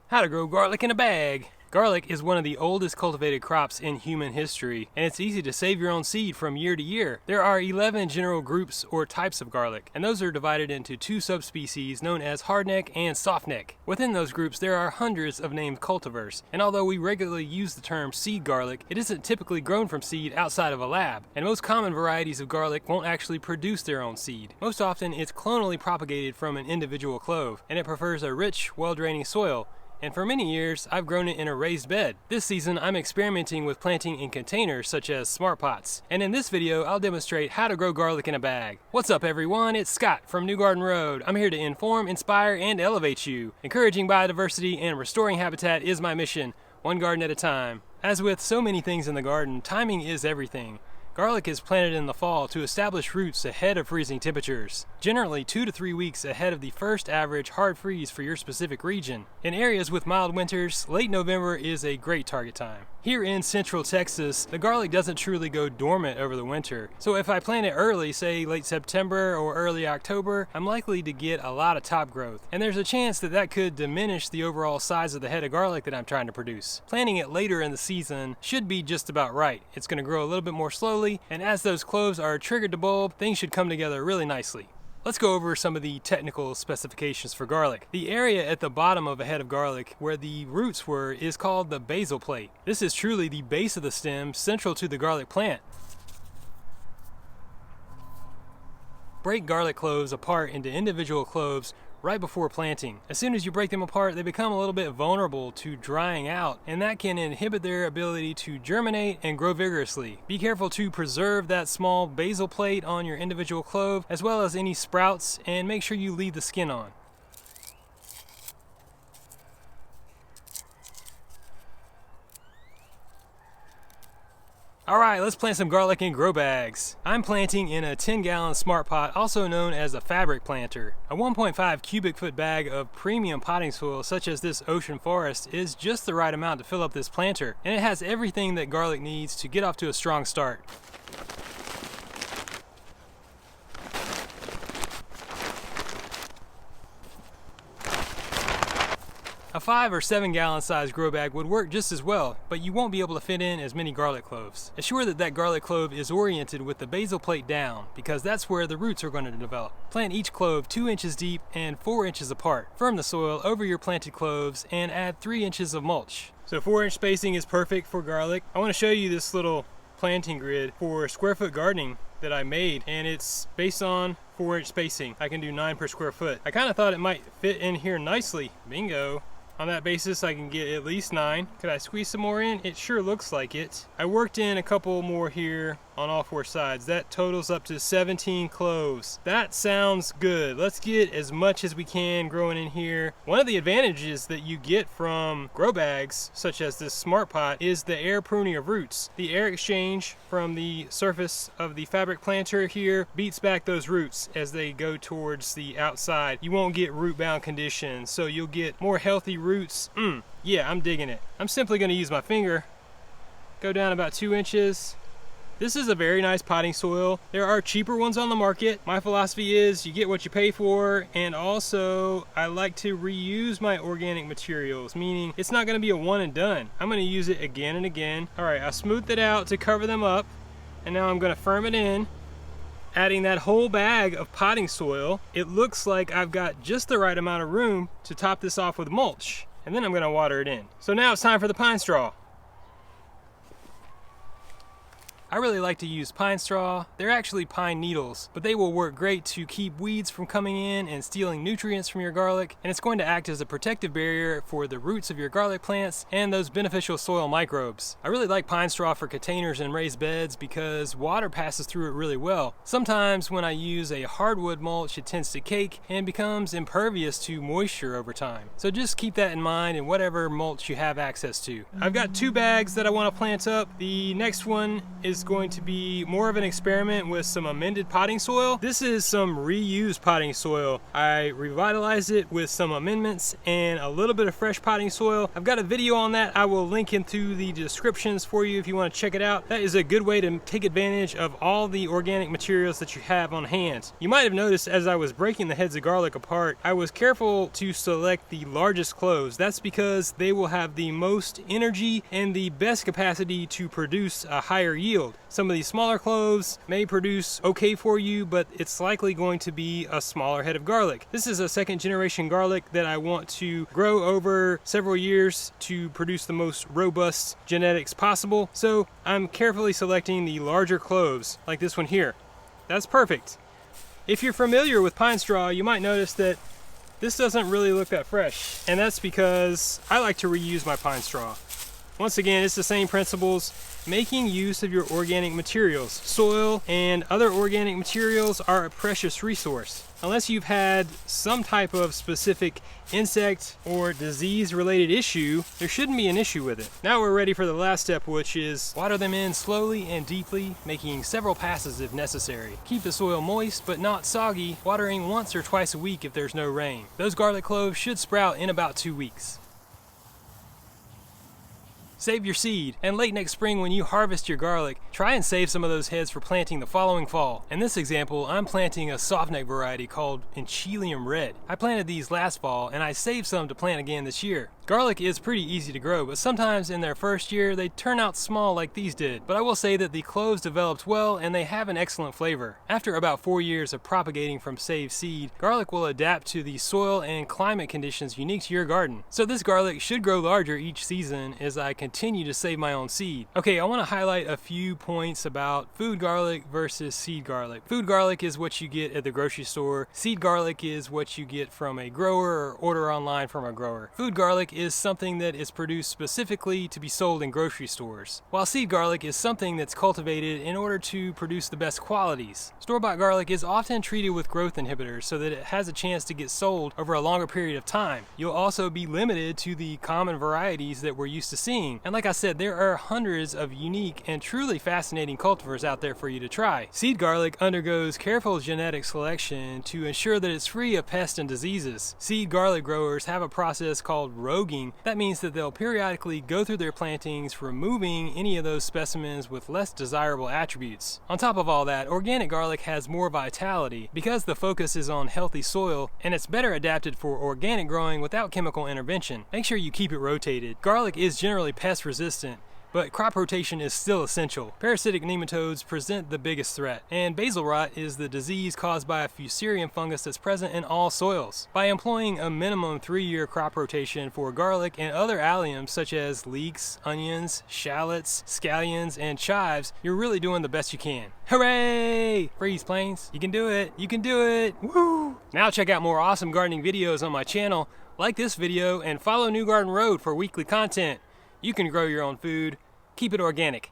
How to grow garlic in a bag. Garlic is one of the oldest cultivated crops in human history, and it's easy to save your own seed from year to year. There are 11 general groups or types of garlic, and those are divided into two subspecies known as hardneck and softneck. Within those groups, there are hundreds of named cultivars, and although we regularly use the term seed garlic, it isn't typically grown from seed outside of a lab, and most common varieties of garlic won't actually produce their own seed. Most often, it's clonally propagated from an individual clove, and it prefers a rich, well-draining soil. And for many years, I've grown it in a raised bed. This season, I'm experimenting with planting in containers such as smart pots. And in this video, I'll demonstrate how to grow garlic in a bag. What's up everyone, it's Scott from New Garden Road. I'm here to inform, inspire, and elevate you. Encouraging biodiversity and restoring habitat is my mission, one garden at a time. As with so many things in the garden, timing is everything. Garlic is planted in the fall to establish roots ahead of freezing temperatures, generally 2 to 3 weeks ahead of the first average hard freeze for your specific region. In areas with mild winters, late November is a great target time. Here in central Texas, the garlic doesn't truly go dormant over the winter, so if I plant it early, say late September or early October, I'm likely to get a lot of top growth, and there's a chance that that could diminish the overall size of the head of garlic that I'm trying to produce. Planting it later in the season should be just about right. It's going to grow a little bit more slowly, and as those cloves are triggered to bulb, things should come together really nicely. Let's go over some of the technical specifications for garlic. The area at the bottom of a head of garlic where the roots were is called the basal plate. This is truly the base of the stem central to the garlic plant. Break garlic cloves apart into individual cloves right before planting. As soon as you break them apart, they become a little bit vulnerable to drying out, and that can inhibit their ability to germinate and grow vigorously. Be careful to preserve that small basal plate on your individual clove, as well as any sprouts, and make sure you leave the skin on. Alright, let's plant some garlic in grow bags. I'm planting in a 10-gallon smart pot, also known as a fabric planter. A 1.5 cubic foot bag of premium potting soil such as this Ocean Forest is just the right amount to fill up this planter, and it has everything that garlic needs to get off to a strong start. A 5 or 7 gallon size grow bag would work just as well, but you won't be able to fit in as many garlic cloves. Assure that garlic clove is oriented with the basal plate down, because that's where the roots are going to develop. Plant each clove 2 inches deep and 4 inches apart. Firm the soil over your planted cloves and add 3 inches of mulch. So 4-inch spacing is perfect for garlic. I want to show you this little planting grid for square foot gardening that I made, and it's based on 4-inch spacing. I can do 9 per square foot. I kind of thought it might fit in here nicely. Bingo. On that basis, I can get at least 9. Could I squeeze some more in? It sure looks like it. I worked in a couple more here on all 4 sides. That totals up to 17 cloves. That sounds good. Let's get as much as we can growing in here. One of the advantages that you get from grow bags, such as this smart pot, is the air pruning of roots. The air exchange from the surface of the fabric planter here beats back those roots as they go towards the outside. You won't get root bound conditions, so you'll get more healthy roots. Yeah, I'm digging it. I'm simply going to use my finger, go down about 2 inches. This is a very nice potting soil. There are cheaper ones on the market. My philosophy is you get what you pay for, and also I like to reuse my organic materials, meaning it's not going to be a one and done. I'm going to use it again and again. Alright, I smoothed it out to cover them up, and now I'm going to firm it in, adding that whole bag of potting soil. It looks like I've got just the right amount of room to top this off with mulch, and then I'm going to water it in. So now it's time for the pine straw. I really like to use pine straw. They're actually pine needles, but they will work great to keep weeds from coming in and stealing nutrients from your garlic, and it's going to act as a protective barrier for the roots of your garlic plants and those beneficial soil microbes. I really like pine straw for containers and raised beds because water passes through it really well. Sometimes when I use a hardwood mulch, it tends to cake and becomes impervious to moisture over time. So just keep that in mind in whatever mulch you have access to. I've got 2 bags that I want to plant up. The next one is is going to be more of an experiment with some amended potting soil. This is some reused potting soil. I revitalized it with some amendments and a little bit of fresh potting soil. I've got a video on that. I will link into the descriptions for you if you want to check it out. That is a good way to take advantage of all the organic materials that you have on hand. You might have noticed as I was breaking the heads of garlic apart, I was careful to select the largest cloves. That's because they will have the most energy and the best capacity to produce a higher yield. Some of these smaller cloves may produce okay for you, but it's likely going to be a smaller head of garlic. This is a second generation garlic that I want to grow over several years to produce the most robust genetics possible. So I'm carefully selecting the larger cloves, like this one here. That's perfect. If you're familiar with pine straw, you might notice that this doesn't really look that fresh, and that's because I like to reuse my pine straw. Once again, it's the same principles. Making use of your organic materials. Soil and other organic materials are a precious resource. Unless you've had some type of specific insect or disease related issue, there shouldn't be an issue with it. Now we're ready for the last step, which is water them in slowly and deeply, making several passes if necessary. Keep the soil moist but not soggy, watering once or twice a week if there's no rain. Those garlic cloves should sprout in about 2 weeks. Save your seed, and late next spring when you harvest your garlic, try and save some of those heads for planting the following fall. In this example, I'm planting a softneck variety called Enchelium Red. I planted these last fall, and I saved some to plant again this year. Garlic is pretty easy to grow, but sometimes in their first year they turn out small like these did. But I will say that the cloves developed well and they have an excellent flavor. After about 4 years of propagating from saved seed, garlic will adapt to the soil and climate conditions unique to your garden. So this garlic should grow larger each season as I continue to save my own seed. Okay, I want to highlight a few points about food garlic versus seed garlic. Food garlic is what you get at the grocery store. Seed garlic is what you get from a grower or order online from a grower. Food garlic is something that is produced specifically to be sold in grocery stores, while seed garlic is something that's cultivated in order to produce the best qualities. Store-bought garlic is often treated with growth inhibitors so that it has a chance to get sold over a longer period of time. You'll also be limited to the common varieties that we're used to seeing. And like I said, there are hundreds of unique and truly fascinating cultivars out there for you to try. Seed garlic undergoes careful genetic selection to ensure that it's free of pests and diseases. Seed garlic growers have a process called roguing. That means that they'll periodically go through their plantings, removing any of those specimens with less desirable attributes. On top of all that, organic garlic has more vitality because the focus is on healthy soil, and it's better adapted for organic growing without chemical intervention. Make sure you keep it rotated. Garlic is generally pest resistant, but crop rotation is still essential. Parasitic nematodes present the biggest threat, and basal rot is the disease caused by a fusarium fungus that's present in all soils. By employing a minimum 3-year crop rotation for garlic and other alliums such as leeks, onions, shallots, scallions, and chives, you're really doing the best you can. Hooray! Freeze Plains, you can do it! You can do it! Woo! Now check out more awesome gardening videos on my channel. Like this video and follow New Garden Road for weekly content. You can grow your own food. Keep it organic.